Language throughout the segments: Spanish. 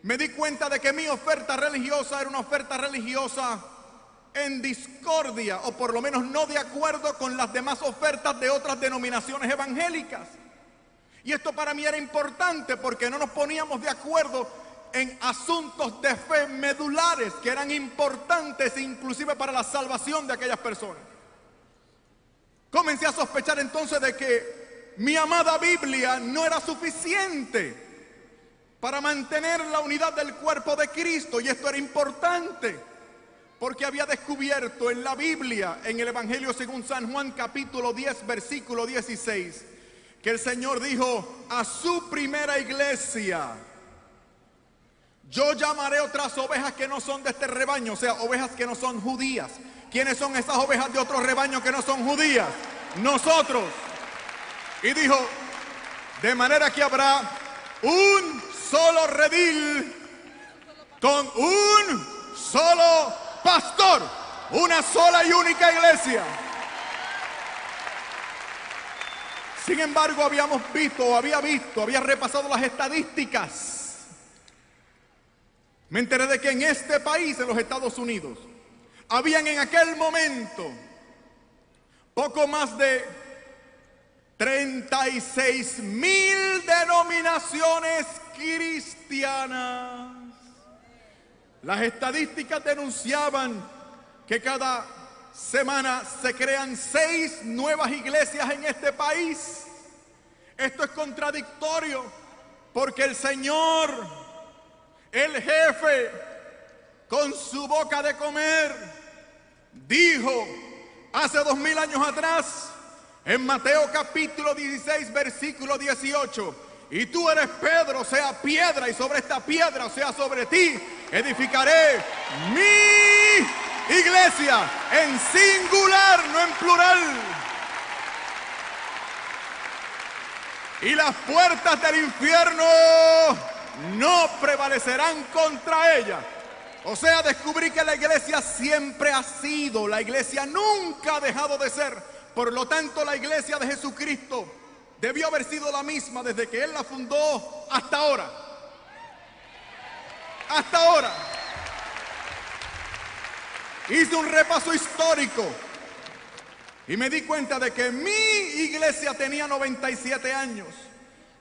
me di cuenta de que mi oferta religiosa era una oferta religiosa en discordia, o por lo menos no de acuerdo con las demás ofertas de otras denominaciones evangélicas. Y esto para mí era importante porque no nos poníamos de acuerdo en asuntos de fe medulares que eran importantes inclusive para la salvación de aquellas personas. Comencé a sospechar entonces de que mi amada Biblia no era suficiente para mantener la unidad del cuerpo de Cristo, y esto era importante porque había descubierto en la Biblia, en el Evangelio según San Juan capítulo 10 versículo 16, que el Señor dijo a su primera iglesia: yo llamaré otras ovejas que no son de este rebaño, o sea, ovejas que no son judías. ¿Quiénes son esas ovejas de otro rebaño que no son judías? Nosotros. Y dijo, de manera que habrá un solo redil con un solo pastor, una sola y única iglesia. Sin embargo, había repasado las estadísticas. Me enteré de que en este país, en los Estados Unidos, habían en aquel momento poco más de 36,000 denominaciones cristianas. Las estadísticas denunciaban que cada semana se crean 6 nuevas iglesias en este país. Esto es contradictorio porque el Señor, el jefe, con su boca de comer, dijo hace 2000 años atrás, en Mateo capítulo 16, versículo 18, y tú eres Pedro, sea piedra, y sobre esta piedra, o sea, sobre ti, edificaré mi iglesia, en singular, no en plural. Y las puertas del infierno no prevalecerán contra ella. O sea, descubrí que la iglesia siempre ha sido, la iglesia nunca ha dejado de ser. Por lo tanto, la iglesia de Jesucristo debió haber sido la misma desde que Él la fundó hasta ahora. Hasta ahora. Hice un repaso histórico y me di cuenta de que mi iglesia tenía 97 años.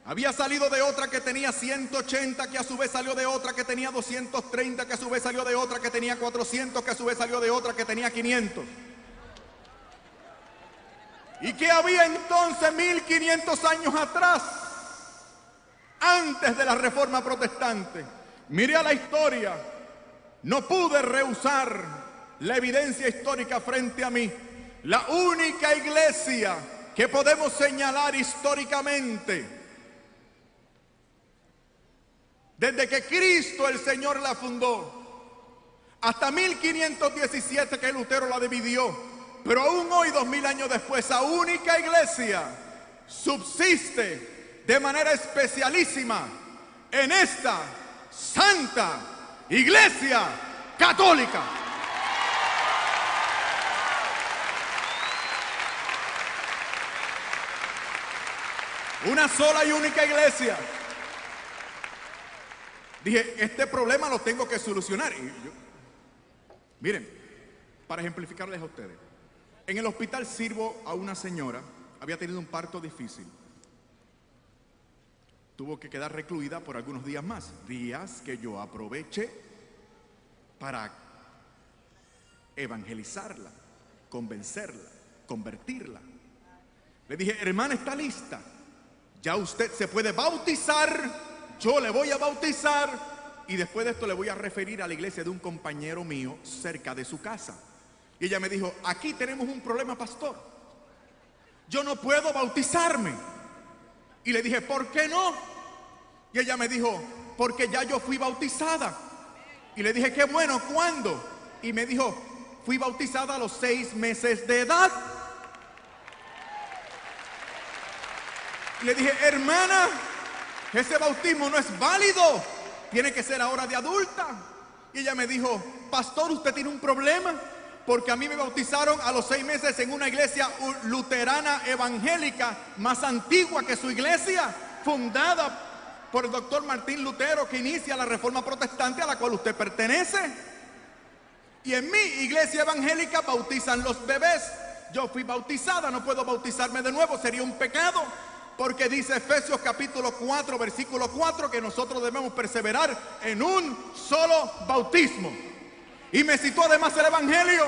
Había salido de otra que tenía 180, que a su vez salió de otra que tenía 230, que a su vez salió de otra que tenía 400, que a su vez salió de otra que tenía 500. ¿Y qué había entonces 1500 años atrás, antes de la Reforma Protestante? Miré a la historia, no pude rehusar la evidencia histórica frente a mí. La única iglesia que podemos señalar históricamente, desde que Cristo el Señor la fundó, hasta 1517 que Lutero la dividió, pero aún hoy, 2000 años después, esa única iglesia subsiste de manera especialísima en esta Santa Iglesia Católica. Una sola y única iglesia. Dije, este problema lo tengo que solucionar. Miren, para ejemplificarles a ustedes, en el hospital sirvo a una señora, había tenido un parto difícil. Tuvo que quedar recluida por algunos días más, días que yo aproveché para evangelizarla, convencerla, convertirla. Le dije, hermana, ¿está lista? Ya usted se puede bautizar. Yo le voy a bautizar y después de esto le voy a referir a la iglesia de un compañero mío cerca de su casa. Y ella me dijo, aquí tenemos un problema, pastor. Yo no puedo bautizarme. Y le dije, ¿por qué no? Y ella me dijo, porque ya yo fui bautizada. Y le dije, qué bueno, ¿cuándo? Y me dijo, fui bautizada a los 6 meses de edad. Y le dije, hermana, ese bautismo no es válido, tiene que ser ahora de adulta. Y ella me dijo, pastor, usted tiene un problema, porque a mí me bautizaron a los 6 meses en una iglesia luterana evangélica más antigua que su iglesia, fundada por el doctor Martín Lutero, que inicia la Reforma Protestante a la cual usted pertenece. Y en mi iglesia evangélica bautizan los bebés. Yo fui bautizada, no puedo bautizarme de nuevo, sería un pecado, porque dice Efesios capítulo 4, versículo 4, que nosotros debemos perseverar en un solo bautismo. Y me citó además el Evangelio.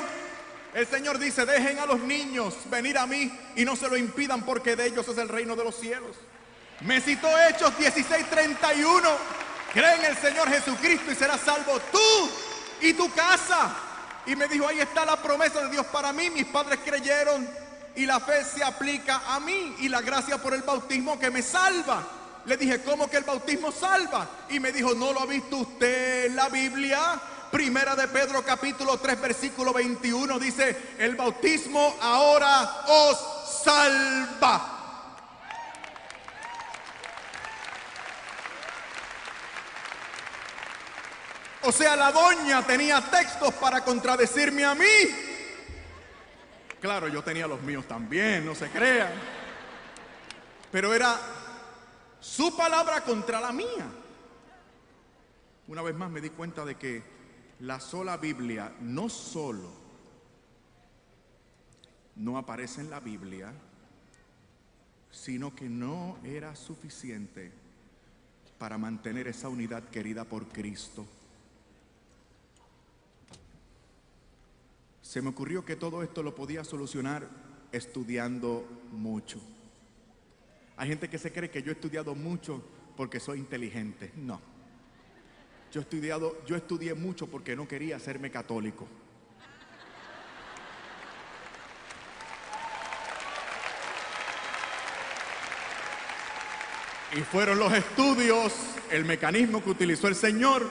El Señor dice: dejen a los niños venir a mí y no se lo impidan, porque de ellos es el reino de los cielos. Me citó Hechos 16:31. Cree en el Señor Jesucristo y serás salvo tú y tu casa. Y me dijo: ahí está la promesa de Dios para mí. Mis padres creyeron y la fe se aplica a mí, y la gracia por el bautismo que me salva. Le dije: ¿cómo que el bautismo salva? Y me dijo: ¿no lo ha visto usted en la Biblia? Primera de Pedro capítulo 3 versículo 21 dice: el bautismo ahora os salva. O sea, la doña tenía textos para contradecirme a mí. Claro, yo tenía los míos también, no se crean. Pero era su palabra contra la mía. Una vez más me di cuenta de que la sola Biblia no solo no aparece en la Biblia, sino que no era suficiente para mantener esa unidad querida por Cristo. Se me ocurrió que todo esto lo podía solucionar estudiando mucho. Hay gente que se cree que yo he estudiado mucho porque soy inteligente. No. Yo estudié mucho porque no quería hacerme católico. Y fueron los estudios, el mecanismo que utilizó el Señor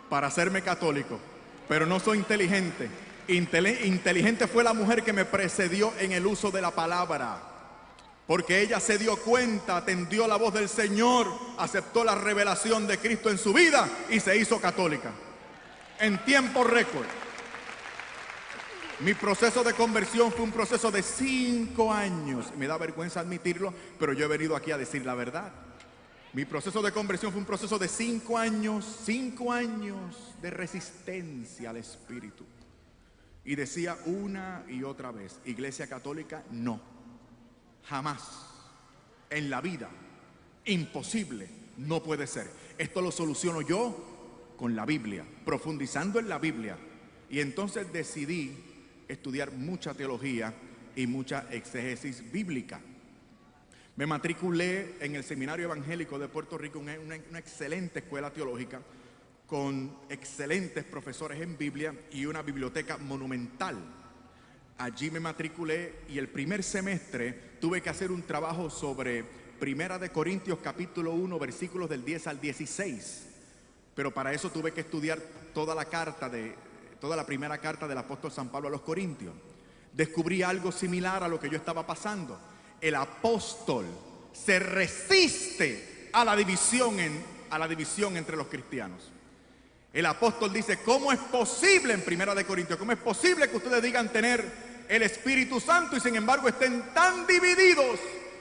para hacerme católico. Pero no soy inteligente. Inteligente fue la mujer que me precedió en el uso de la palabra, porque ella se dio cuenta, atendió la voz del Señor, aceptó la revelación de Cristo en su vida y se hizo católica en tiempo récord. Mi proceso de conversión fue un proceso de 5 años. Me da vergüenza admitirlo, pero yo he venido aquí a decir la verdad. Mi proceso de conversión fue un proceso de 5 años, 5 años de resistencia al Espíritu. Y decía una y otra vez: Iglesia Católica, no, jamás, en la vida, imposible, no puede ser. Esto lo soluciono yo con la Biblia, profundizando en la Biblia. Y entonces decidí estudiar mucha teología y mucha exégesis bíblica. Me matriculé en el Seminario Evangélico de Puerto Rico, una excelente escuela teológica, con excelentes profesores en Biblia y una biblioteca monumental. Allí me matriculé y el primer semestre tuve que hacer un trabajo sobre Primera de Corintios capítulo 1 versículos del 10 al 16. Pero para eso tuve que estudiar toda la primera carta del apóstol San Pablo a los Corintios. Descubrí algo similar a lo que yo estaba pasando. El apóstol se resiste a la división entre los cristianos. El apóstol dice: ¿cómo es posible, en Primera de Corintios, cómo es posible que ustedes digan tener el Espíritu Santo y sin embargo estén tan divididos?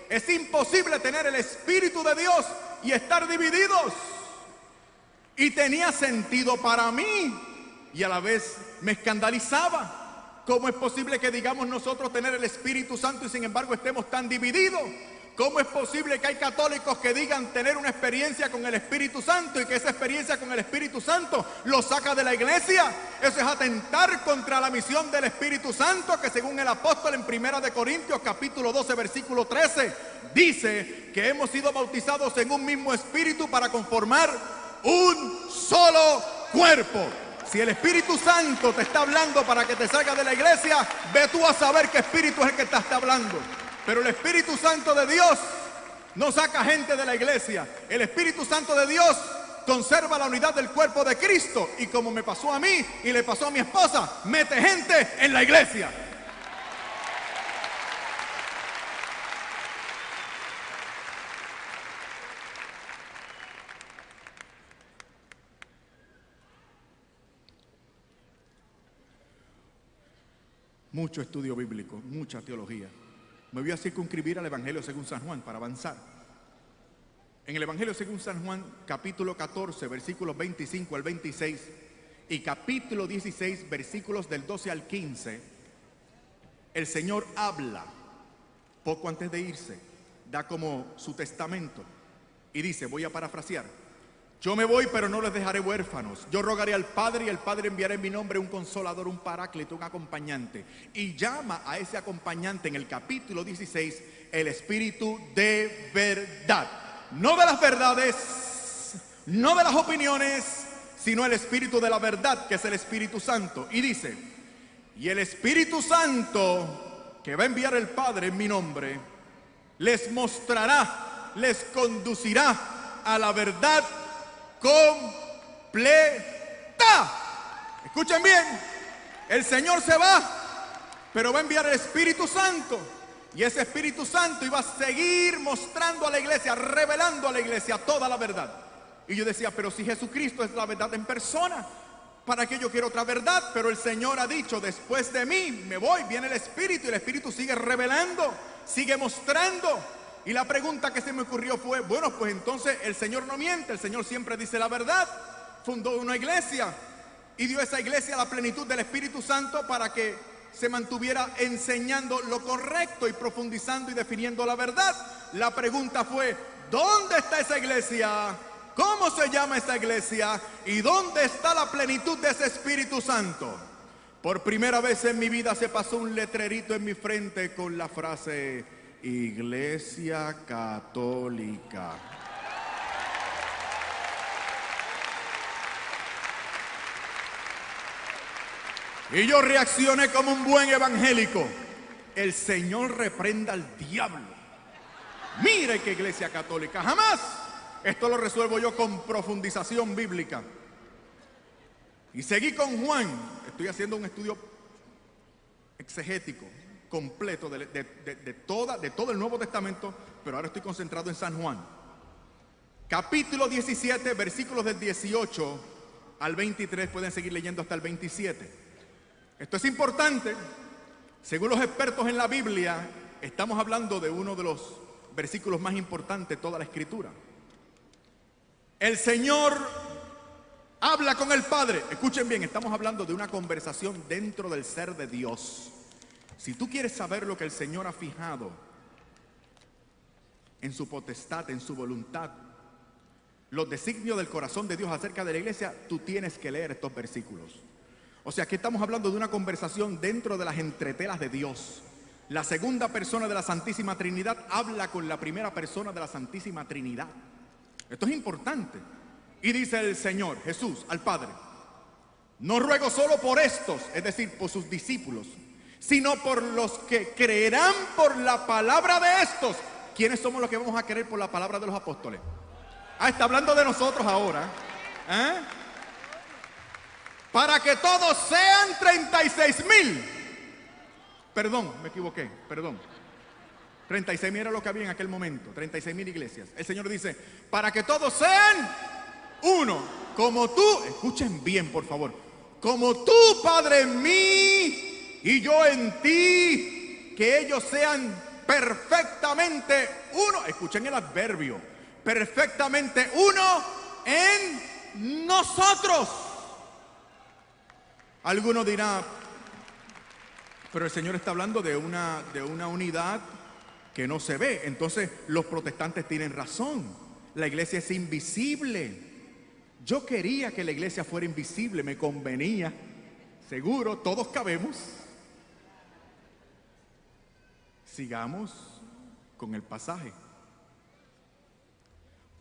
Es imposible tener el Espíritu de Dios y estar divididos. Y tenía sentido para mí y a la vez me escandalizaba. ¿Cómo es posible que digamos nosotros tener el Espíritu Santo y sin embargo estemos tan divididos? ¿Cómo es posible que hay católicos que digan tener una experiencia con el Espíritu Santo y que esa experiencia con el Espíritu Santo los saca de la iglesia? Eso es atentar contra la misión del Espíritu Santo, que según el apóstol en Primera de Corintios capítulo 12 versículo 13 dice que hemos sido bautizados en un mismo espíritu para conformar un solo cuerpo. Si el Espíritu Santo te está hablando para que te salgas de la iglesia, ve tú a saber qué espíritu es el que te está hablando. Pero el Espíritu Santo de Dios no saca gente de la iglesia. El Espíritu Santo de Dios conserva la unidad del cuerpo de Cristo. Y como me pasó a mí y le pasó a mi esposa, mete gente en la iglesia. Mucho estudio bíblico, mucha teología. Me voy a circunscribir al Evangelio según San Juan para avanzar. En el Evangelio según San Juan, capítulo 14, versículos 25 al 26 y capítulo 16, versículos del 12 al 15, el Señor habla poco antes de irse, da como su testamento y dice, voy a parafrasear: yo me voy, pero no les dejaré huérfanos. Yo rogaré al Padre y el Padre enviará en mi nombre un consolador, un paráclito, un acompañante. Y llama a ese acompañante en el capítulo 16 el Espíritu de verdad. No de las verdades, no de las opiniones, sino el Espíritu de la verdad, que es el Espíritu Santo. Y dice, y el Espíritu Santo que va a enviar el Padre en mi nombre, les mostrará, les conducirá a la verdad completa. Escuchen bien, el Señor se va, pero va a enviar el Espíritu Santo. Y ese Espíritu Santo iba a seguir mostrando a la iglesia, revelando a la iglesia toda la verdad. Y yo decía, pero si Jesucristo es la verdad en persona, ¿para qué yo quiero otra verdad? Pero el Señor ha dicho, después de mí me voy, viene el Espíritu, y el Espíritu sigue revelando, sigue mostrando. Y la pregunta que se me ocurrió fue, bueno, pues entonces el Señor no miente, el Señor siempre dice la verdad. Fundó una iglesia y dio a esa iglesia la plenitud del Espíritu Santo para que se mantuviera enseñando lo correcto y profundizando y definiendo la verdad. La pregunta fue, ¿dónde está esa iglesia? ¿Cómo se llama esa iglesia? ¿Y dónde está la plenitud de ese Espíritu Santo? Por primera vez en mi vida se pasó un letrerito en mi frente con la frase Iglesia Católica. Y yo reaccioné como un buen evangélico. El Señor reprenda al diablo. Mire qué Iglesia Católica, jamás. Esto lo resuelvo yo con profundización bíblica. Y seguí con Juan. Estoy haciendo un estudio exegético completo de todo el Nuevo Testamento, pero ahora estoy concentrado en San Juan. Capítulo 17, versículos del 18 al 23, pueden seguir leyendo hasta el 27. Esto es importante. Según los expertos en la Biblia, estamos hablando de uno de los versículos más importantes de toda la Escritura. El Señor habla con el Padre. Escuchen bien, estamos hablando de una conversación dentro del ser de Dios. Si tú quieres saber lo que el Señor ha fijado en su potestad, en su voluntad, los designios del corazón de Dios acerca de la iglesia, tú tienes que leer estos versículos. O sea, aquí estamos hablando de una conversación dentro de las entretelas de Dios. La segunda persona de la Santísima Trinidad habla con la primera persona de la Santísima Trinidad. Esto es importante. Y dice el Señor, Jesús, al Padre: no ruego solo por estos, es decir, por sus discípulos, sino por los que creerán por la palabra de estos. ¿Quiénes somos los que vamos a creer por la palabra de los apóstoles? Ah, está hablando de nosotros ahora. Para que todos sean 36,000. Perdón, me equivoqué, perdón. 36,000 era lo que había en aquel momento, 36,000 iglesias. El Señor dice, para que todos sean uno, como tú, escuchen bien por favor, como tú, Padre, en mí y yo en ti, que ellos sean perfectamente uno. Escuchen el adverbio, perfectamente uno en nosotros. Alguno dirá, pero el Señor está hablando de una unidad que no se ve. Entonces los protestantes tienen razón. La iglesia es invisible. Yo quería que la iglesia fuera invisible, me convenía. Seguro, todos cabemos. Sigamos con el pasaje.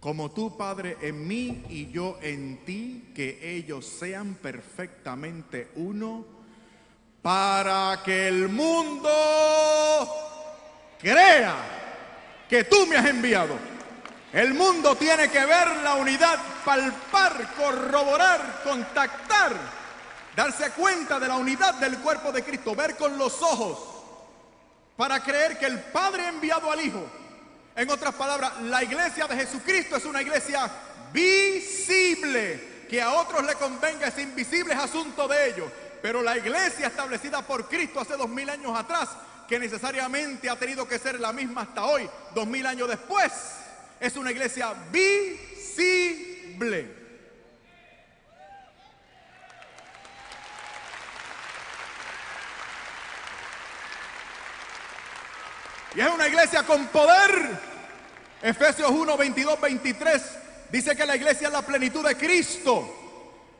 Como tú, Padre, en mí y yo en ti, que ellos sean perfectamente uno, para que el mundo crea que tú me has enviado. El mundo tiene que ver la unidad, palpar, corroborar, contactar, darse cuenta de la unidad del cuerpo de Cristo, ver con los ojos, para creer que el Padre ha enviado al Hijo. En otras palabras, la iglesia de Jesucristo es una iglesia visible. Que a otros le convenga es invisible, es asunto de ellos. Pero la iglesia establecida por Cristo hace 2000 años atrás, que necesariamente ha tenido que ser la misma hasta hoy, 2000 años después, es una iglesia visible. Y es una iglesia con poder. Efesios 1, 22, 23 dice que la iglesia es la plenitud de Cristo.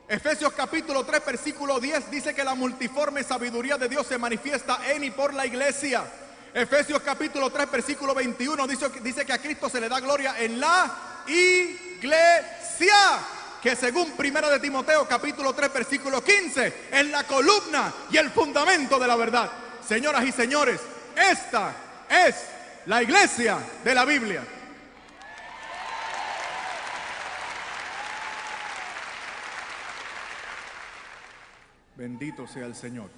Efesios capítulo 3, versículo 10 dice que la multiforme sabiduría de Dios se manifiesta en y por la iglesia. Efesios capítulo 3, versículo 21 dice que a Cristo se le da gloria en la iglesia, que según Primera de Timoteo capítulo 3, versículo 15, es la columna y el fundamento de la verdad. Señoras y señores, esta es la iglesia de la Biblia. Bendito sea el Señor.